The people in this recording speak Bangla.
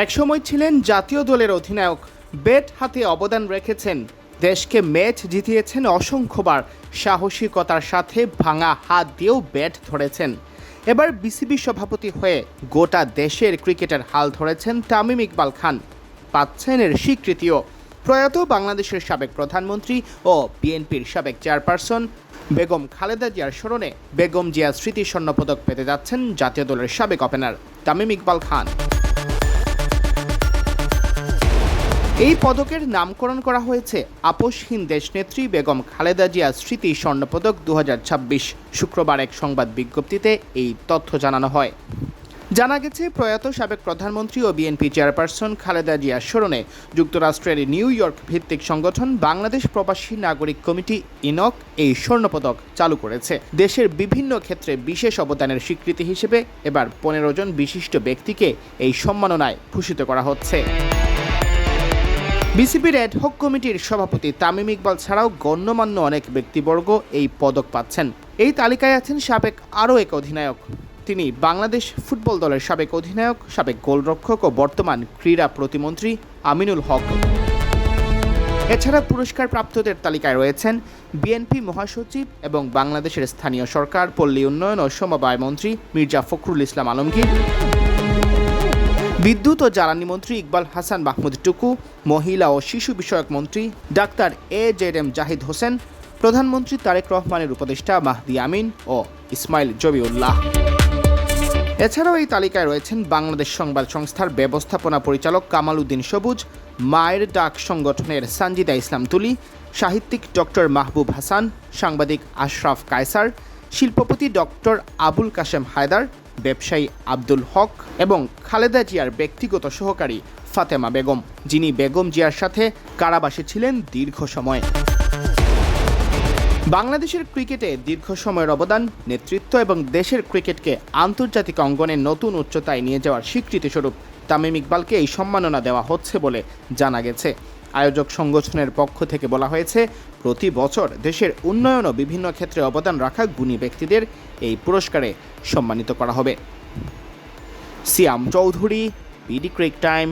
একসময় ছিলেন জাতীয় দলের অধিনায়ক, ব্যাট হাতে অবদান রেখেছেন, দেশকে ম্যাচ জিতিয়েছেন অসংখ্যবার, সাহসিকতার সাথে ভাঙা হাত দিয়েও ব্যাট ধরেছেন। এবার বিসিবি সভাপতি হয়ে গোটা দেশের ক্রিকেটের হাল ধরেছেন তামিম ইকবাল খান, পাচ্ছেন এর স্বীকৃতিও। প্রয়াত বাংলাদেশের সাবেক প্রধানমন্ত্রী ও বিএনপির সাবেক চেয়ারপারসন বেগম খালেদা জিয়ার স্মরণে বেগম জিয়া স্মৃতি স্বর্ণপদক পেতে যাচ্ছেন জাতীয় দলের সাবেক ওপেনার তামিম ইকবাল খান। এই পদকের নামকরণ করা হয়েছে আপসহীন দেশনেত্রী বেগম খালেদা জিয়া স্মৃতি স্বর্ণপদক 2026। শুক্রবার এক সংবাদ বিজ্ঞপ্তিতে এই তথ্য জানানো হয়। জানা গেছে, প্রয়াত সাবেক প্রধানমন্ত্রী ও বিএনপি চেয়ারপারসন খালেদা জিয়ার স্মরণে যুক্তরাষ্ট্রের নিউ ইয়র্ক ভিত্তিক সংগঠন বাংলাদেশ প্রবাসী নাগরিক কমিটি ইনক এই স্বর্ণপদক চালু করেছে। দেশের বিভিন্ন ক্ষেত্রে বিশেষ অবদানের স্বীকৃতি হিসেবে এবার 15 জন বিশিষ্ট ব্যক্তিকে এই সম্মাননায় ভূষিত করা হচ্ছে। বিসিবির অ্যাডহক কমিটির সভাপতি তামিম ইকবাল ছাড়াও গণ্যমান্য অনেক ব্যক্তিবর্গ এই পদক পাচ্ছেন। এই তালিকায় আছেন সাবেক আরও এক অধিনায়ক। তিনি বাংলাদেশ ফুটবল দলের সাবেক অধিনায়ক, সাবেক গোলরক্ষক ও বর্তমান ক্রীড়া প্রতিমন্ত্রী আমিনুল হক। এছাড়া পুরস্কার প্রাপ্তদের তালিকায় রয়েছেন বিএনপি মহাসচিব এবং বাংলাদেশের স্থানীয় সরকার, পল্লী উন্নয়ন ও সমবায় মন্ত্রী মির্জা ফখরুল ইসলাম আলমগীর, বিদ্যুৎ ও জ্বালানি মন্ত্রী ইকবাল হাসান মাহমুদ টুকু, মহিলা ও শিশু বিষয়ক মন্ত্রী ডাক্তার AJM জাহিদ হোসেন, প্রধানমন্ত্রী তারেক রহমানের উপদেষ্টা মাহদি আমিন ও ইসমাইল জবিউল্লাহ। এছাড়াও এই তালিকায় রয়েছেন বাংলাদেশ সংবাদ সংস্থার ব্যবস্থাপনা পরিচালক কামাল উদ্দিন সবুজ, মায়ের ডাক সংগঠনের সানজিদা ইসলাম তুলি, সাহিত্যিক ডক্টর মাহবুব হাসান, সাংবাদিক আশরাফ কায়সার, শিল্পপতি ডক্টর আবুল কাশেম হায়দার, ব্যবসায়ী আব্দুল হক এবং খালেদা জিয়ার ব্যক্তিগত সহকারী ফাতেমা বেগম, যিনি বেগম জিয়ার সাথে কারাবাসে ছিলেন দীর্ঘ সময়। বাংলাদেশের ক্রিকেটে দীর্ঘ সময়ের অবদান, নেতৃত্ব এবং দেশের ক্রিকেটকে আন্তর্জাতিক অঙ্গনে নতুন উচ্চতায় নিয়ে যাওয়ার স্বীকৃতিস্বরূপ তামিম ইকবালকে এই সম্মাননা দেওয়া হচ্ছে বলে জানা গেছে। আয়োজক সংগঠনের পক্ষ থেকে বলা হয়েছে, প্রতি বছর দেশের উন্নয়ন ও বিভিন্ন ক্ষেত্রে অবদান রাখা গুণী ব্যক্তিদের এই পুরস্কারে সম্মানিত করা হবে। সিয়াম চৌধুরী, বিডি ক্রিক টাইম।